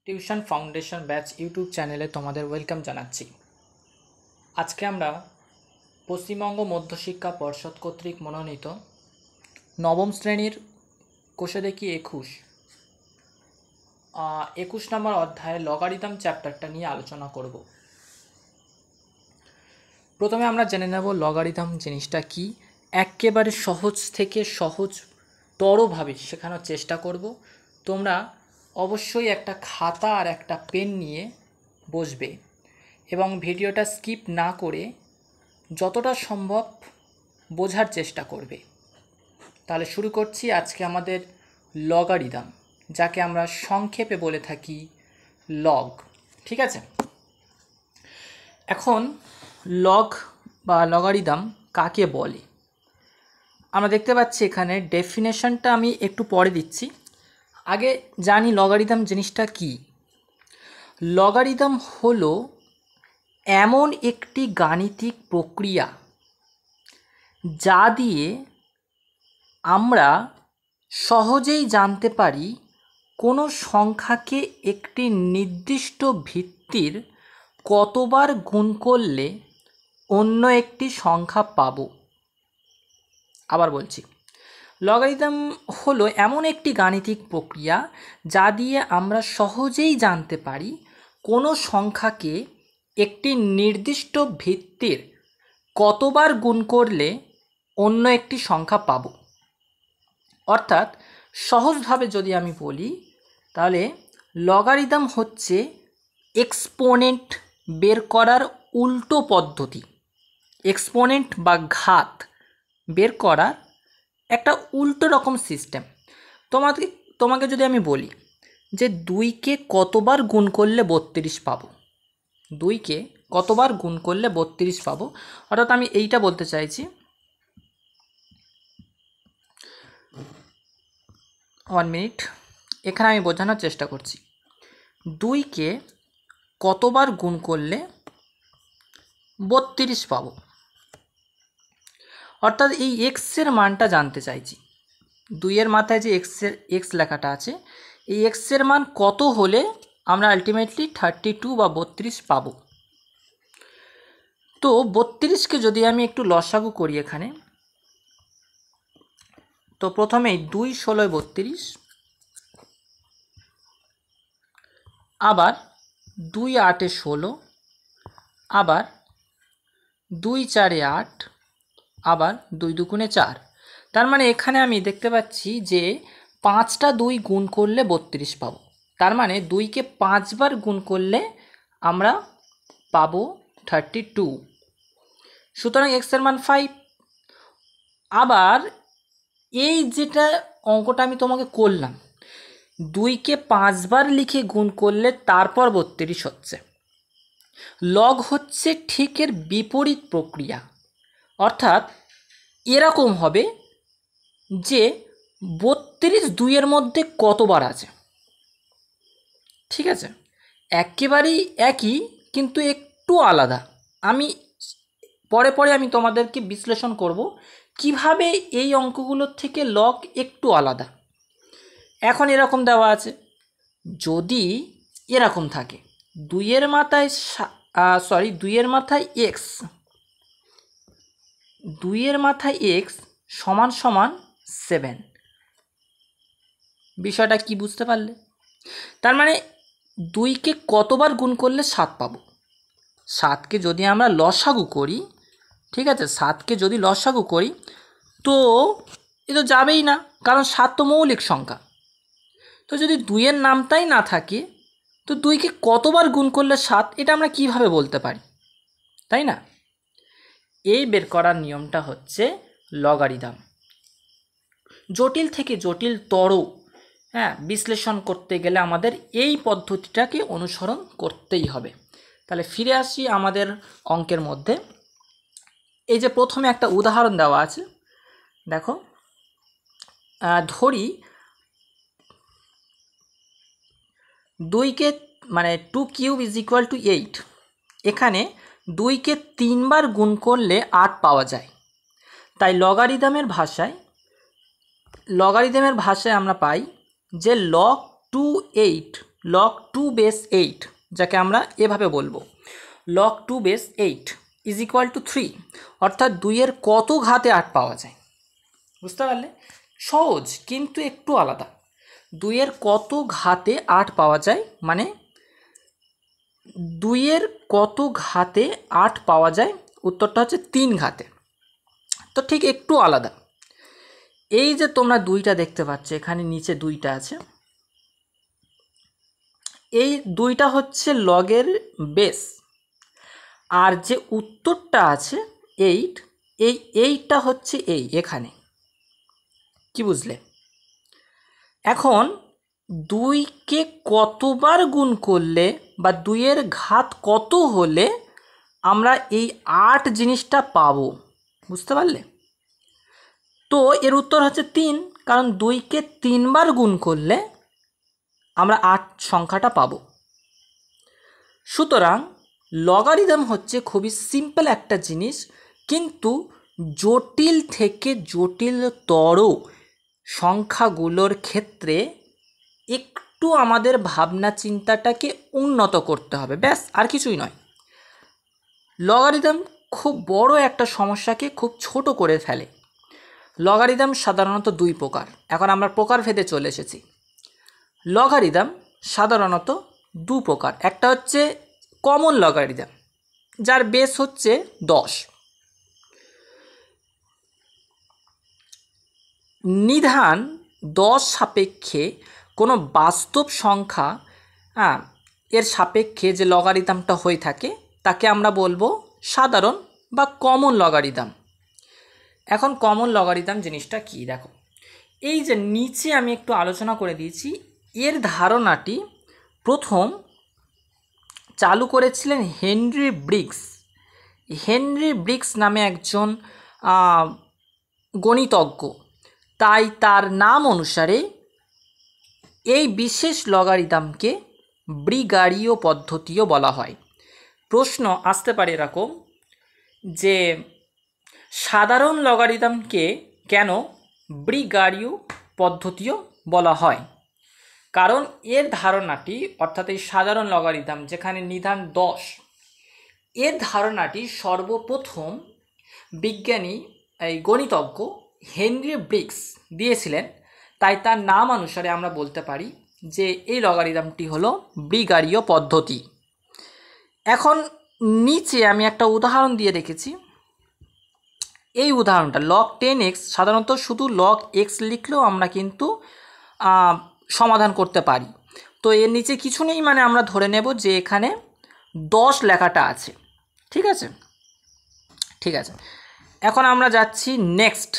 Tuition foundation batch YouTube চ্যানেলে তোমাদের welcome জানাচ্ছি। আজকে আমরা পশ্চিমবঙ্গ মধ্যশিক্ষা পর্ষদ কর্তৃক মনোনীত নবম শ্রেণীর কোষে দেখি 21 নম্বর অধ্যায়ে লগারিদম চ্যাপ্টারটা নিয়ে আলোচনা করব। প্রথমে আমরা জেনে নেব লগারিদম জিনিসটা কি। একেবারে সহজ থেকে সহজতরভাবে শেখানোর চেষ্টা করব। তোমরা অবশ্যই একটা খাতা আর একটা পেন নিয়ে বসবে এবং ভিডিওটা স্কিপ না করে যতটা সম্ভব বোঝার চেষ্টা করবে। তাহলে শুরু করছি আজকে আমাদের লগারিদম, যাকে আমরা সংক্ষেপে বলে থাকি লগ। ঠিক আছে, এখন লগ বা লগারিদম কাকে বলে আমরা দেখতে পাচ্ছি এখানে ডেফিনেশনটা আমি একটু পরে দিচ্ছি। আগে জানি লগারিদম জিনিসটা কি। লগারিদম হলো এমন একটি গাণিতিক প্রক্রিয়া যা দিয়ে আমরা সহজেই জানতে পারি কোনো সংখ্যাকে একটি নির্দিষ্ট ভিত্তির কতবার গুণ করলে অন্য একটি সংখ্যা পাব। আবার বলছি, লগারিদম হলো এমন একটি গাণিতিক প্রক্রিয়া যা দিয়ে আমরা সহজেই জানতে পারি কোনো সংখ্যাকে একটি নির্দিষ্ট ভিত্তির কতবার গুণ করলে অন্য একটি সংখ্যা পাব। অর্থাৎ সহজভাবে যদি আমি বলি তাহলে লগারিদম হচ্ছে এক্সপোনেন্ট বের করার উল্টো পদ্ধতি। এক্সপোনেন্ট বা ঘাত বের করার একটা উল্টো রকম সিস্টেম। তোমাকে যদি আমি বলি যে 2কে কতবার গুণ করলে 32 পাবো, 2কে কতবার গুণ করলে 32 পাবো, অর্থাৎ আমি এইটা বলতে চাইছি 1 মিনিট, এখানে আমি বোঝানোর চেষ্টা করছি। 2কে কতবার গুণ করলে 32 পাবো, অর্থাৎ এই এক্সের মানটা জানতে চাইছি। 2-এর মাথায় যে এক্স লেখাটা আছে, এই এক্সের মান কত হলে আমরা আলটিমেটলি 32 বা 32 পাবো। তো 32কে যদি আমি একটু লসাগু করি এখানে, তো প্রথমেই 2 ষোলোয় 32, আবার 2 8-এ 16, আবার 2 4-এ 8, আবার 2 2-গুণে 4। তার মানে এখানে আমি দেখতে পাচ্ছি যে 5টা 2 গুণ করলে 32 পাবো। তার মানে 2কে 5বার গুণ করলে আমরা পাবো 32। সুতরাং এক্সের মান 5। আবার এই যেটা অঙ্কটা আমি তোমাকে করলাম, 2কে 5বার লিখে গুণ করলে তারপর 32 হচ্ছে। লগ হচ্ছে ঠিক এর বিপরীত প্রক্রিয়া। অর্থাৎ এরকম হবে যে 32 2-এর মধ্যে কতবার আছে। ঠিক আছে, একেবারেই একই কিন্তু একটু আলাদা। আমি পরে আমি তোমাদেরকে বিশ্লেষণ করব কিভাবে এই অঙ্কগুলোর থেকে লগ একটু আলাদা। এখন এরকম দেওয়া আছে, যদি এরকম থাকে 2-এর মাথায় 2-এর মাথায় এক্স, 2-এর মাথায় এক্স সমান সমান 7। বিষয়টা কি বুঝতে পারলে? তার মানে 2কে কতবার গুণ করলে 7 পাবো। 7কে যদি আমরা লসাগু করি, ঠিক আছে, 7কে যদি লসাগু করি তো এ তো যাবেই না, কারণ 7 তো মৌলিক সংখ্যা। তো যদি 2-এর নামটাই না থাকে তো 2কে কতবার গুণ করলে 7, এটা আমরা কিভাবে বলতে পারি, তাই না? এই বের করার নিয়মটা হচ্ছে লগারিদম। জটিল থেকে জটিলতর বিশ্লেষণ করতে গেলে আমাদের এই পদ্ধতিটাকে অনুসরণ করতেই হবে। তাহলে ফিরে আসি আমাদের অঙ্কের মধ্যে। এই যে প্রথমে একটা উদাহরণ দেওয়া আছে, দেখো, ধরি 2কে মানে 2 কিউব ইজ ইকুয়াল টু 8। এখানে 2কে 3বার গুণ করলে 8 পাওয়া যায়। তাই লগারিদমের ভাষায় আমরা পাই যে log 2 8 log 2 বেস 8, যাকে আমরা এভাবে বলবো log 2 base 8 is equal to 3, অর্থাৎ 2 এর কত ঘাতে 8 পাওয়া যায়। বুঝতে পারলে? সহজ কিন্তু একটু আলাদা। 2 এর কত ঘাতে 8 পাওয়া যায়, মানে 2 এর কত ঘাতে 8 পাওয়া যায়, উত্তরটা হচ্ছে 3 ঘাতে। তো ঠিক একটু আলাদা। এই যে তোমরা 2টা দেখতে পাচ্ছ, এখানে নিচে 2টা আছে, এই 2টা হচ্ছে লগের বেস, আর যে উত্তরটা আছে 8, এই 8টা হচ্ছে এখানে। কি বুঝলে? এখন 2কে কতবার গুণ করলে বা 2-এর ঘাত কত হলে আমরা এই 8 জিনিসটা পাবো, বুঝতে পারলে? তো এর উত্তর হচ্ছে 3, কারণ 2কে 3বার গুণ করলে আমরা 8 সংখ্যাটা পাবো। সুতরাং লগারিদম হচ্ছে খুবই সিম্পল একটা জিনিস, কিন্তু জটিল থেকে জটিলতর সংখ্যাগুলোর ক্ষেত্রে একটু আমাদের ভাবনা চিন্তাটাকে উন্নত করতে হবে, ব্যাস, আর কিছুই নয়। লগারিদম খুব বড় একটা সমস্যাকে খুব ছোট করে ফেলে। লগারিদম সাধারণত 2 প্রকার। এখন আমরা প্রকারভেদে চলে এসেছি। লগারিদম সাধারণত 2 প্রকার। একটা হচ্ছে কমন লগারিদম, যার বেস হচ্ছে 10। নিধান 10 সাপেক্ষে কোনো বাস্তব সংখ্যা এর সাপেক্ষে যে লগারিদমটা হয়ে থাকে তাকে আমরা বলবো সাধারণ বা কমন লগারিদম। এখন কমন লগারিদম জিনিসটা কি দেখো, এই যে নিচে আমি একটু আলোচনা করে দিয়েছি, এর ধারণাটি প্রথম চালু করেছিলেন হেনরি ব্রিগস। হেনরি ব্রিগস নামে একজন গণিতজ্ঞ, তাই তার নাম অনুসারে এই বিশেষ লগারিদমকে ব্রিগারিয় পদ্ধতিও বলা হয়। প্রশ্ন আসতে পারে এরকম যে সাধারণ লগারিদমকে কেন ব্রিগারিয় পদ্ধতিও বলা হয়? কারণ এর ধারণাটি, অর্থাৎ এই সাধারণ লগারিদম যেখানে নিধান 10, এর ধারণাটি সর্বপ্রথম বিজ্ঞানী এই গণিতজ্ঞ হেনরি ব্রিগস দিয়েছিলেন, তাই তার নাম অনুসারে আমরা বলতে পারি যে এই লগারিদমটি হলো ব্রিগারিয় পদ্ধতি। এখন নিচে আমি একটা উদাহরণ দিয়ে রেখেছি। এই উদাহরণটা log 10x, সাধারণত শুধু log x লিখলেও আমরা কিন্তু সমাধান করতে পারি। তো এর নিচে কিছু নেই, মানে আমরা ধরে নেব যে এখানে 10 লেখাটা আছে। ঠিক আছে, ঠিক আছে। এখন আমরা যাচ্ছি নেক্সট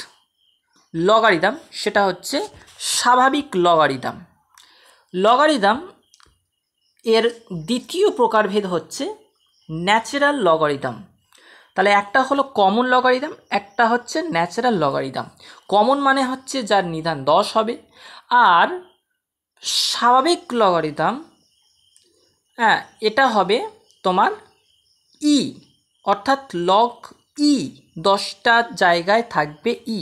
লগারিদম, সেটা হচ্ছে স্বাভাবিক লগারিদম। লগারিদম এর দ্বিতীয় প্রকারভেদ হচ্ছে ন্যাচারাল লগারিদম। তাহলে একটা হলো কমন লগারিদম, একটা হচ্ছে ন্যাচারাল লগারিদম। কমন মানে হচ্ছে যার নিধান 10 হবে, আর স্বাভাবিক লগারিদম এটা হবে তোমার ই, অর্থাৎ লগ ই, 10টা জায়গায় থাকবে ই।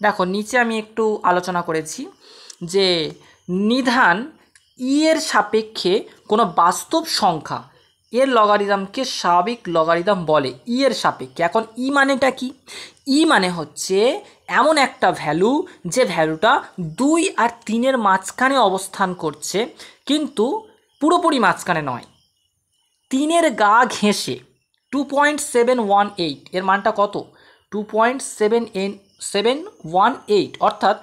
দেখো নিচে আমি একটু আলোচনা করেছি যে নিধান ই এর সাপেক্ষে কোনো বাস্তব সংখ্যা এর লগারিদমকে স্বাভাবিক লগারিদম বলে, ই এর সাপেক্ষে। এখন ই মানেটা কি? ই মানে হচ্ছে এমন একটা ভ্যালু যে ভ্যালুটা 2 আর 3-এর মাঝখানে অবস্থান করছে, কিন্তু পুরোপুরি মাঝখানে নয়, 3-এর গা ঘেঁষে। 2.718, এর মানটা কত? 2.718, অর্থাৎ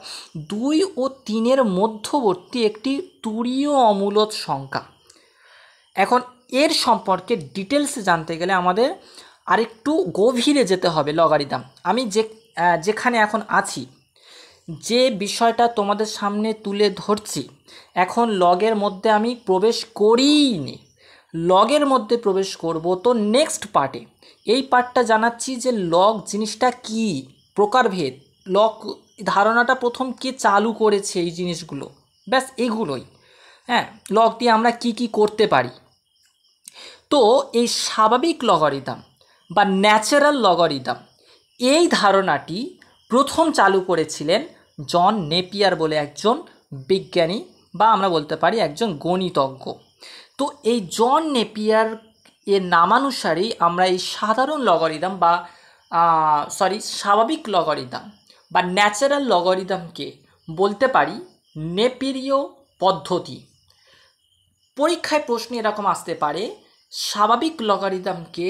2 ও 3-এর মধ্যবর্তী একটি তুরীয় অমূলদ সংখ্যা। এখন এর সম্পর্কে ডিটেলসে জানতে গেলে আমাদের আরেকটু গভীরে যেতে হবে লগারিদম। আমি যেখানে এখন আছি, যে বিষয়টা তোমাদের সামনে তুলে ধরছি, এখন লগের মধ্যে আমি প্রবেশ করিনি। লগের মধ্যে প্রবেশ করব তো নেক্সট পার্টে। এই পার্টটা জানাচ্ছি যে লগ জিনিসটা কি, প্রকারভেদ, লগ ধারণাটা প্রথম কে চালু করেছে, এই জিনিসগুলো, ব্যাস এগুলোই। হ্যাঁ, লগ দিয়ে আমরা কি কি করতে পারি। তো এই স্বাভাবিক লগারিদম বা ন্যাচারাল লগারিদম, এই ধারণাটি প্রথম চালু করেছিলেন জন নেপিয়ার বলে একজন বিজ্ঞানী, বা আমরা বলতে পারি একজন গণিতজ্ঞ। তো এই জন নেপিয়ার এর নামানুসারেই আমরা এই সাধারণ লগারিদম বা স্বাভাবিক লগারিদম বা ন্যাচারাল লগারিদমকে বলতে পারি নেপিরীয় পদ্ধতি। পরীক্ষায় প্রশ্ন এরকম আসতে পারে, স্বাভাবিক লগারিদমকে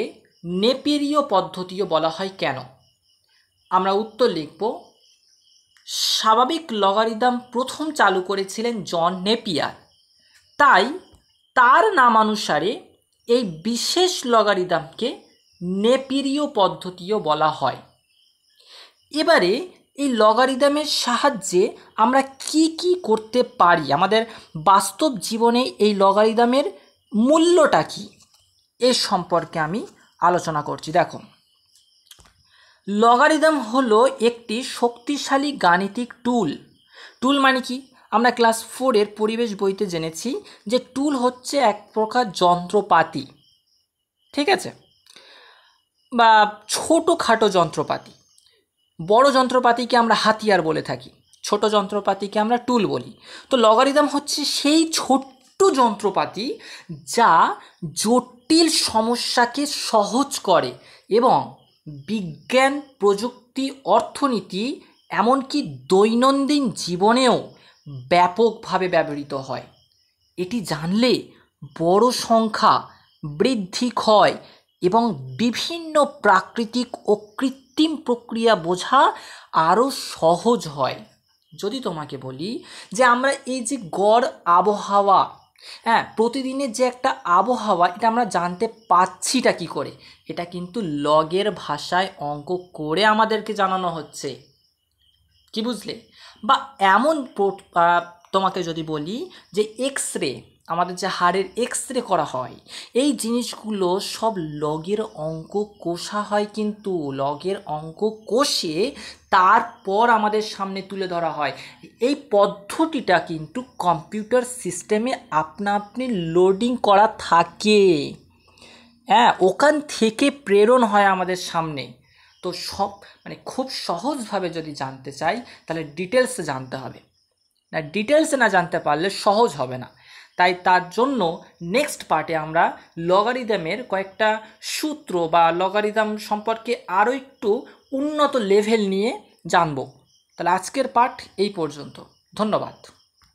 নেপিরীয় পদ্ধতিও বলা হয় কেন? আমরা উত্তর লিখব, স্বাভাবিক লগারিদম প্রথম চালু করেছিলেন জন নেপিয়ার, তাই তার নামানুসারে এই বিশেষ লগারিদমকে নেপিরীয় পদ্ধতিও বলা হয়। এবারে এই লগারিদমের সাহায্যে আমরা কি কি করতে পারি, আমাদের বাস্তব জীবনে এই লগারিদমের মূল্যটা কি, এর সম্পর্কে আমি আলোচনা করছি। দেখো, লগারিদম হলো একটি শক্তিশালী গাণিতিক টুল মানে কি? আমরা ক্লাস 4-এর পরিবেশ বইতে জেনেছি যে টুল হচ্ছে এক প্রকার যন্ত্রপাতি, ঠিক আছে, বা ছোটোখাটো যন্ত্রপাতি। বড় যন্ত্রপাতিকে আমরা হাতিয়ার বলে থাকি, ছোট যন্ত্রপাতিকে আমরা টুল বলি। তো লগারিদম হচ্ছে সেই ছোট্ট যন্ত্রপাতি যা জটিল সমস্যাকে সহজ করে এবং বিজ্ঞান, প্রযুক্তি, অর্থনীতি, এমনকি দৈনন্দিন জীবনেও ব্যাপকভাবে ব্যবহৃত হয়। এটি জানলে বড় সংখ্যা, বৃদ্ধি, ক্ষয় এবং বিভিন্ন প্রাকৃতিক ও কৃত্রিম প্রক্রিয়া বোঝা আরও সহজ হয়। যদি তোমাকে বলি যে আমরা এই যে গড় আবহাওয়া, প্রতিদিনের যে একটা আবহাওয়া, এটা আমরা জানতে পারছিটা কি করে? এটা কিন্তু লগের ভাষায় অঙ্ক করে আমাদেরকে জানানো হচ্ছে, কি বুঝলে? বা এমন তোমাকে যদি বলি যে এক্সরে, আমাদের যে হাড়ের এক্সরে করা হয়, এই জিনিসগুলো সব লগের অঙ্ক কষা হয়, কিন্তু লগের অঙ্ক কষে তারপর আমাদের সামনে তুলে ধরা হয়। এই পদ্ধতিটা কিন্তু কম্পিউটার সিস্টেমে আপনা আপনি লোডিং করা থাকে, ওখান থেকে প্রেরণ হয় আমাদের সামনে। তো সব খুব সহজভাবে যদি জানতে চাই তাহলে ডিটেলসে জানতে হবে, না ডিটেলসে না জানতে পারলে সহজ হবে না। তাই তার জন্য নেক্সট পার্টে আমরা লগারিদমের কয়েকটা সূত্র বা লগারিদম সম্পর্কে আরও একটু উন্নত লেভেল নিয়ে জানব। তাহলে আজকের পার্ট এই পর্যন্ত। ধন্যবাদ।